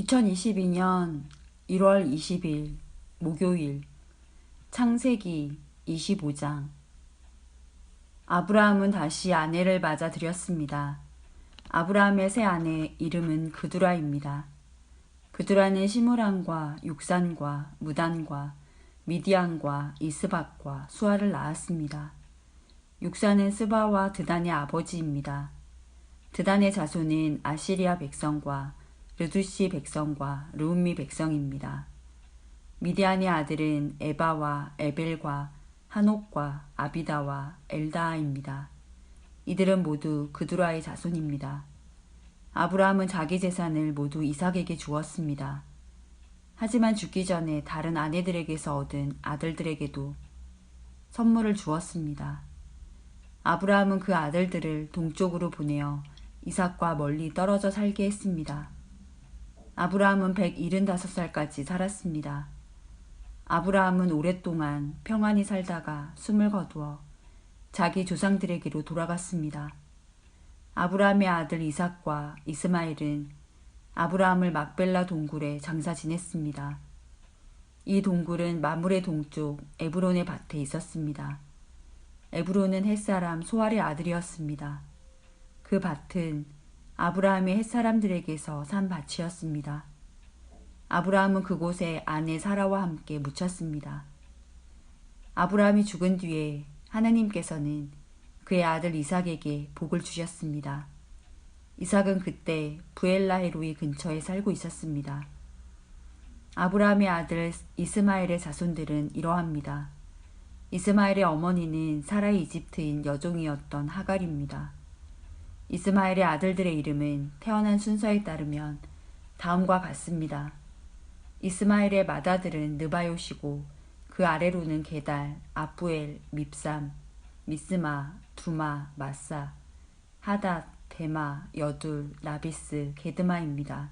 2022년 1월 20일 목요일 창세기 25장. 아브라함은 다시 아내를 맞아들였습니다. 아브라함의 새 아내 이름은 그두라입니다. 그두라는 시므란과 육산과 무단과 미디안과 이스박과 수아를 낳았습니다. 육산은 스바와 드단의 아버지입니다. 드단의 자손은 아시리아 백성과 르두시 백성과 르움미 백성입니다. 미디안의 아들은 에바와 에벨과 한옥과 아비다와 엘다아입니다. 이들은 모두 그두라의 자손입니다. 아브라함은 자기 재산을 모두 이삭에게 주었습니다. 하지만 죽기 전에 다른 아내들에게서 얻은 아들들에게도 선물을 주었습니다. 아브라함은 그 아들들을 동쪽으로 보내어 이삭과 멀리 떨어져 살게 했습니다. 아브라함은 175살까지 살았습니다. 아브라함은 오랫동안 평안히 살다가 숨을 거두어 자기 조상들에게로 돌아갔습니다. 아브라함의 아들 이삭과 이스마엘은 아브라함을 막벨라 동굴에 장사 지냈습니다. 이 동굴은 마물의 동쪽 에브론의 밭에 있었습니다. 에브론은 햇사람 소알의 아들이었습니다. 그 밭은 아브라함의 햇사람들에게서 산 밭이었습니다. 아브라함은 그곳에 아내 사라와 함께 묻혔습니다. 아브라함이 죽은 뒤에 하나님께서는 그의 아들 이삭에게 복을 주셨습니다. 이삭은 그때 부엘라헤로이 근처에 살고 있었습니다. 아브라함의 아들 이스마엘의 자손들은 이러합니다. 이스마엘의 어머니는 사라의 이집트인 여종이었던 하갈입니다. 이스마엘의 아들들의 이름은 태어난 순서에 따르면 다음과 같습니다. 이스마엘의 맏아들은 느바요시고 그 아래로는 게달, 아부엘, 밉삼, 미스마, 두마, 마사, 하닷, 데마, 여둘, 나비스, 게드마입니다.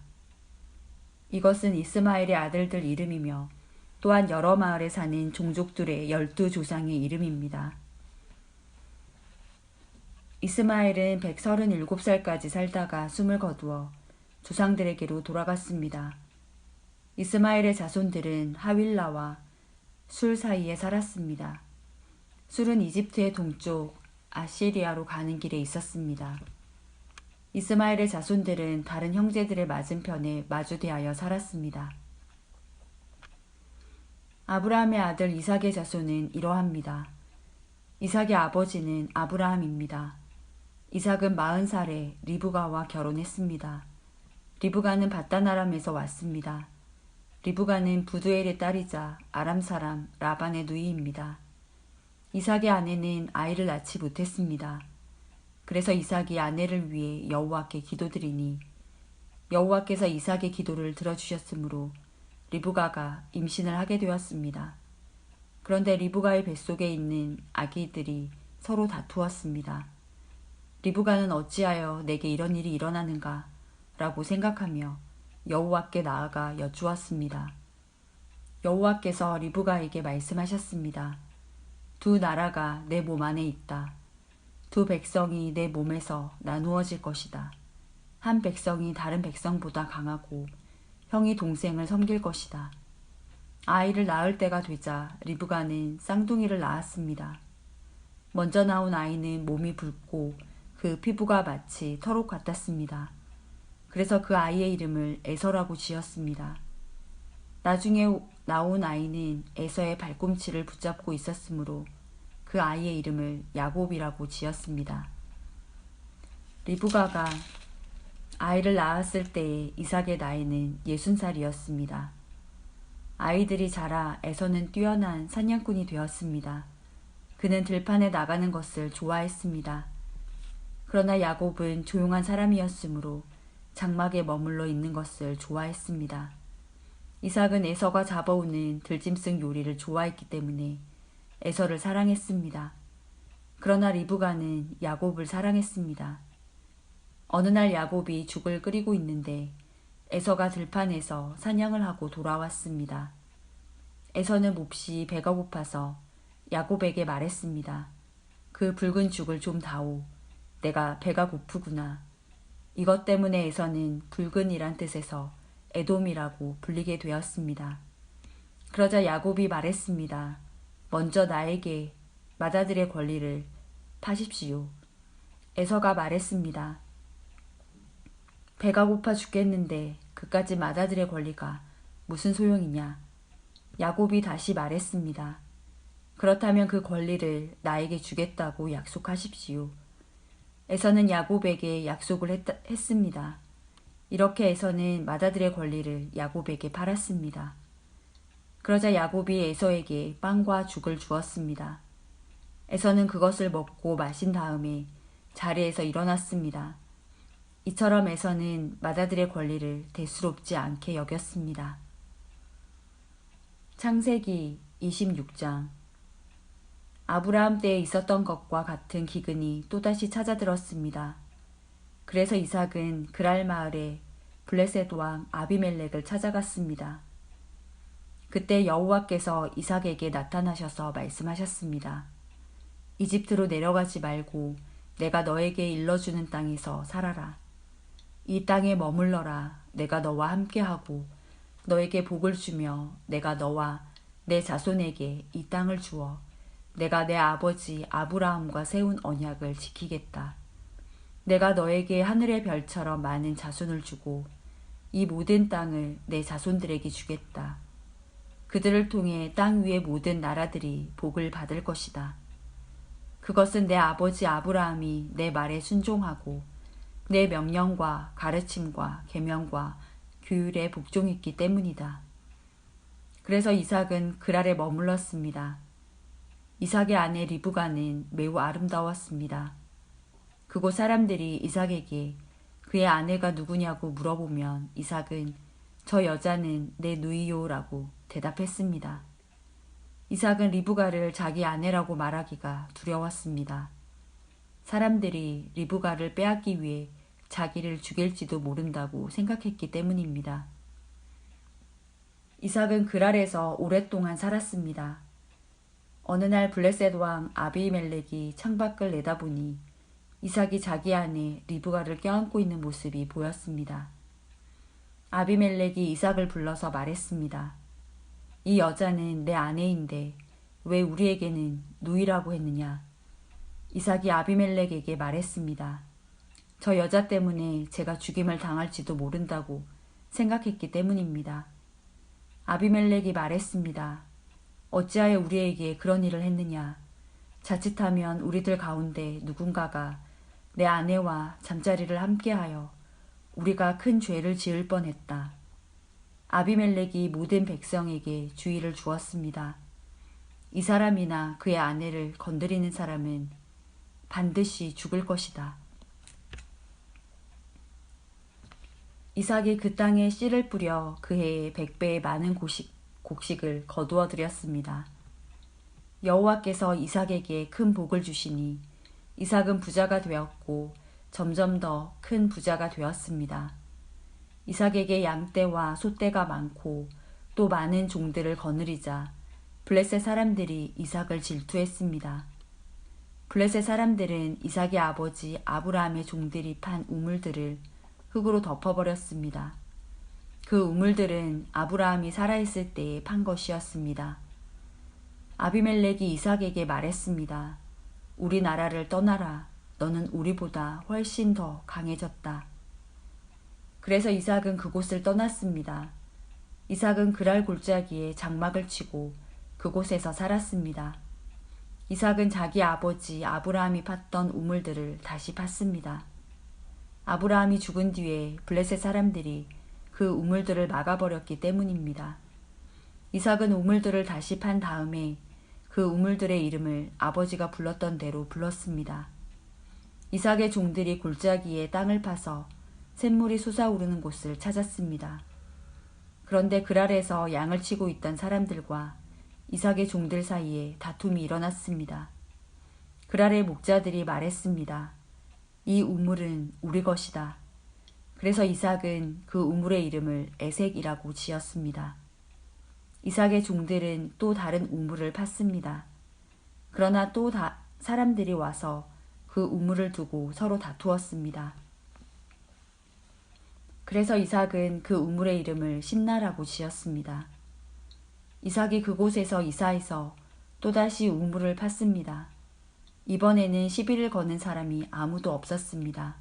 이것은 이스마엘의 아들들 이름이며 또한 여러 마을에 사는 종족들의 12조상의 이름입니다. 이스마엘은 137살까지 살다가 숨을 거두어 조상들에게로 돌아갔습니다. 이스마엘의 자손들은 하윌라와 술 사이에 살았습니다. 술은 이집트의 동쪽 아시리아로 가는 길에 있었습니다. 이스마엘의 자손들은 다른 형제들의 맞은편에 마주대하여 살았습니다. 아브라함의 아들 이삭의 자손은 이러합니다. 이삭의 아버지는 아브라함입니다. 이삭은 40살에 리브가와 결혼했습니다. 리브가는 밧단 아람에서 왔습니다. 리브가는 부두엘의 딸이자 아람 사람 라반의 누이입니다. 이삭의 아내는 아이를 낳지 못했습니다. 그래서 이삭이 아내를 위해 여호와께 기도드리니 여호와께서 이삭의 기도를 들어주셨으므로 리브가가 임신을 하게 되었습니다. 그런데 리브가의 뱃속에 있는 아기들이 서로 다투었습니다. 리브가는 어찌하여 내게 이런 일이 일어나는가 라고 생각하며 여호와께 나아가 여쭈었습니다. 여호와께서 리브가에게 말씀하셨습니다. 두 나라가 내 몸 안에 있다. 두 백성이 내 몸에서 나누어질 것이다. 한 백성이 다른 백성보다 강하고 형이 동생을 섬길 것이다. 아이를 낳을 때가 되자 리브가는 쌍둥이를 낳았습니다. 먼저 나온 아이는 몸이 붉고 그 피부가 마치 털옷 같았습니다. 그래서 그 아이의 이름을 에서라고 지었습니다. 나중에 나온 아이는 에서의 발꿈치를 붙잡고 있었으므로 그 아이의 이름을 야곱이라고 지었습니다. 리브가가 아이를 낳았을 때의 이삭의 나이는 60살이었습니다. 아이들이 자라 에서는 뛰어난 사냥꾼이 되었습니다. 그는 들판에 나가는 것을 좋아했습니다. 그러나 야곱은 조용한 사람이었으므로 장막에 머물러 있는 것을 좋아했습니다. 이삭은 에서가 잡아오는 들짐승 요리를 좋아했기 때문에 에서를 사랑했습니다. 그러나 리브가는 야곱을 사랑했습니다. 어느 날 야곱이 죽을 끓이고 있는데 에서가 들판에서 사냥을 하고 돌아왔습니다. 에서는 몹시 배가 고파서 야곱에게 말했습니다. 그 붉은 죽을 좀 다오. 내가 배가 고프구나. 이것 때문에 에서는 붉은이란 뜻에서 에돔이라고 불리게 되었습니다. 그러자 야곱이 말했습니다. 먼저 나에게 맏아들의 권리를 파십시오. 에서가 말했습니다. 배가 고파 죽겠는데 그까지 맏아들의 권리가 무슨 소용이냐. 야곱이 다시 말했습니다. 그렇다면 그 권리를 나에게 주겠다고 약속하십시오. 에서는 야곱에게 약속을 했습니다. 이렇게 에서는 맏아들의 권리를 야곱에게 팔았습니다. 그러자 야곱이 에서에게 빵과 죽을 주었습니다. 에서는 그것을 먹고 마신 다음에 자리에서 일어났습니다. 이처럼 에서는 맏아들의 권리를 대수롭지 않게 여겼습니다. 창세기 26장. 아브라함 때에 있었던 것과 같은 기근이 또다시 찾아들었습니다. 그래서 이삭은 그랄 마을에 블레셋 왕 아비멜렉을 찾아갔습니다. 그때 여호와께서 이삭에게 나타나셔서 말씀하셨습니다. 이집트로 내려가지 말고 내가 너에게 일러주는 땅에서 살아라. 이 땅에 머물러라. 내가 너와 함께하고 너에게 복을 주며 내가 너와 내 자손에게 이 땅을 주어 내가 내 아버지 아브라함과 세운 언약을 지키겠다. 내가 너에게 하늘의 별처럼 많은 자손을 주고 이 모든 땅을 내 자손들에게 주겠다. 그들을 통해 땅 위의 모든 나라들이 복을 받을 것이다. 그것은 내 아버지 아브라함이 내 말에 순종하고 내 명령과 가르침과 계명과 규율에 복종했기 때문이다. 그래서 이삭은 그랄에 머물렀습니다. 이삭의 아내 리브가는 매우 아름다웠습니다. 그곳 사람들이 이삭에게 그의 아내가 누구냐고 물어보면 이삭은 저 여자는 내 누이요라고 대답했습니다. 이삭은 리브가를 자기 아내라고 말하기가 두려웠습니다. 사람들이 리브가를 빼앗기 위해 자기를 죽일지도 모른다고 생각했기 때문입니다. 이삭은 그랄에서 오랫동안 살았습니다. 어느 날 블레셋 왕 아비멜렉이 창밖을 내다보니 이삭이 자기 아내 리브가를 껴안고 있는 모습이 보였습니다. 아비멜렉이 이삭을 불러서 말했습니다. 이 여자는 내 아내인데 왜 우리에게는 누이라고 했느냐? 이삭이 아비멜렉에게 말했습니다. 저 여자 때문에 제가 죽임을 당할지도 모른다고 생각했기 때문입니다. 아비멜렉이 말했습니다. 어찌하여 우리에게 그런 일을 했느냐? 자칫하면 우리들 가운데 누군가가 내 아내와 잠자리를 함께하여 우리가 큰 죄를 지을 뻔했다. 아비멜렉이 모든 백성에게 주의를 주었습니다. 이 사람이나 그의 아내를 건드리는 사람은 반드시 죽을 것이다. 이삭이 그 땅에 씨를 뿌려 그 해에 100배의 많은 곡식을 거두어 드렸습니다. 여호와께서 이삭에게 큰 복을 주시니 이삭은 부자가 되었고 점점 더 큰 부자가 되었습니다. 이삭에게 양떼와 소떼가 많고 또 많은 종들을 거느리자 블레셋 사람들이 이삭을 질투했습니다. 블레셋 사람들은 이삭의 아버지 아브라함의 종들이 판 우물들을 흙으로 덮어버렸습니다. 그 우물들은 아브라함이 살아있을 때에 판 것이었습니다. 아비멜렉이 이삭에게 말했습니다. 우리 나라를 떠나라. 너는 우리보다 훨씬 더 강해졌다. 그래서 이삭은 그곳을 떠났습니다. 이삭은 그랄 골짜기에 장막을 치고 그곳에서 살았습니다. 이삭은 자기 아버지 아브라함이 팠던 우물들을 다시 팠습니다. 아브라함이 죽은 뒤에 블레셋 사람들이 그 우물들을 막아버렸기 때문입니다. 이삭은 우물들을 다시 판 다음에 그 우물들의 이름을 아버지가 불렀던 대로 불렀습니다. 이삭의 종들이 골짜기에 땅을 파서 샘물이 솟아오르는 곳을 찾았습니다. 그런데 그랄에서 양을 치고 있던 사람들과 이삭의 종들 사이에 다툼이 일어났습니다. 그랄의 목자들이 말했습니다. 이 우물은 우리 것이다. 그래서 이삭은 그 우물의 이름을 에색이라고 지었습니다. 이삭의 종들은 또 다른 우물을 팠습니다. 그러나 또 사람들이 와서 그 우물을 두고 서로 다투었습니다. 그래서 이삭은 그 우물의 이름을 심나라고 지었습니다. 이삭이 그곳에서 이사해서 또다시 우물을 팠습니다. 이번에는 시비를 거는 사람이 아무도 없었습니다.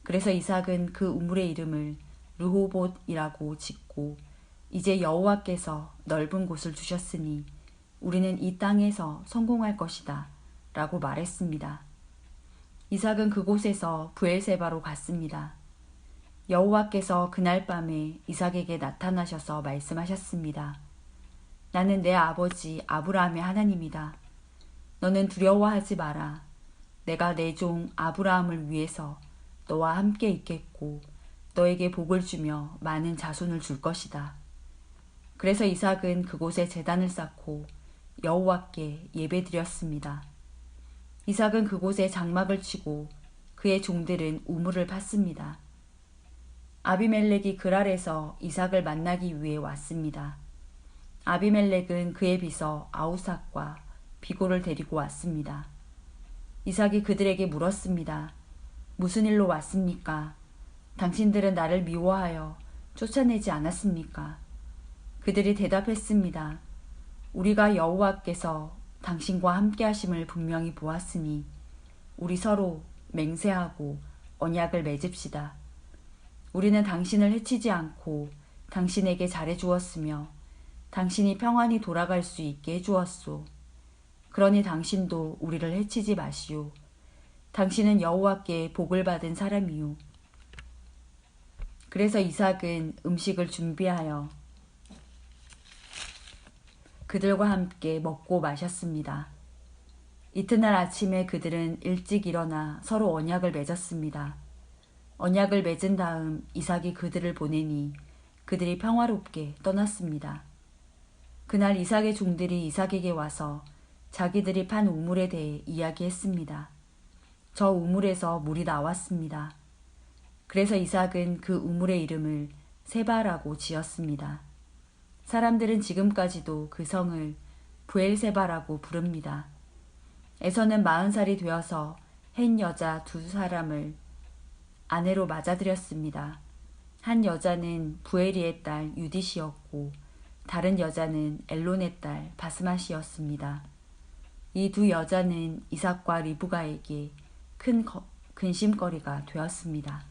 그래서 이삭은 그 우물의 이름을 르호봇이라고 짓고 이제 여호와께서 넓은 곳을 주셨으니 우리는 이 땅에서 성공할 것이다 라고 말했습니다. 이삭은 그곳에서 브엘세바로 갔습니다. 여호와께서 그날 밤에 이삭에게 나타나셔서 말씀하셨습니다. 나는 내 아버지 아브라함의 하나님이다. 너는 두려워하지 마라. 내가 내 종 아브라함을 위해서 너와 함께 있겠고 너에게 복을 주며 많은 자손을 줄 것이다. 그래서 이삭은 그곳에 제단을 쌓고 여호와께 예배드렸습니다. 이삭은 그곳에 장막을 치고 그의 종들은 우물을 팠습니다. 아비멜렉이 그랄에서 이삭을 만나기 위해 왔습니다. 아비멜렉은 그의 비서 아우삭과 비고를 데리고 왔습니다. 이삭이 그들에게 물었습니다. 무슨 일로 왔습니까? 당신들은 나를 미워하여 쫓아내지 않았습니까? 그들이 대답했습니다. 우리가 여호와께서 당신과 함께 하심을 분명히 보았으니 우리 서로 맹세하고 언약을 맺읍시다. 우리는 당신을 해치지 않고 당신에게 잘해 주었으며 당신이 평안히 돌아갈 수 있게 해주었소. 그러니 당신도 우리를 해치지 마시오. 당신은 여호와께 복을 받은 사람이요. 그래서 이삭은 음식을 준비하여 그들과 함께 먹고 마셨습니다. 이튿날 아침에 그들은 일찍 일어나 서로 언약을 맺었습니다. 언약을 맺은 다음 이삭이 그들을 보내니 그들이 평화롭게 떠났습니다. 그날 이삭의 종들이 이삭에게 와서 자기들이 판 우물에 대해 이야기했습니다. 저 우물에서 물이 나왔습니다. 그래서 이삭은 그 우물의 이름을 세바라고 지었습니다. 사람들은 지금까지도 그 성을 브엘세바라고 부릅니다. 에서는 40살이 되어서 헨 여자 2사람을 아내로 맞아들였습니다. 한 여자는 부에리의 딸 유디시였고 다른 여자는 엘론의 딸 바스맛이었습니다. 이 2 여자는 이삭과 리브가에게 큰 근심거리가 되었습니다.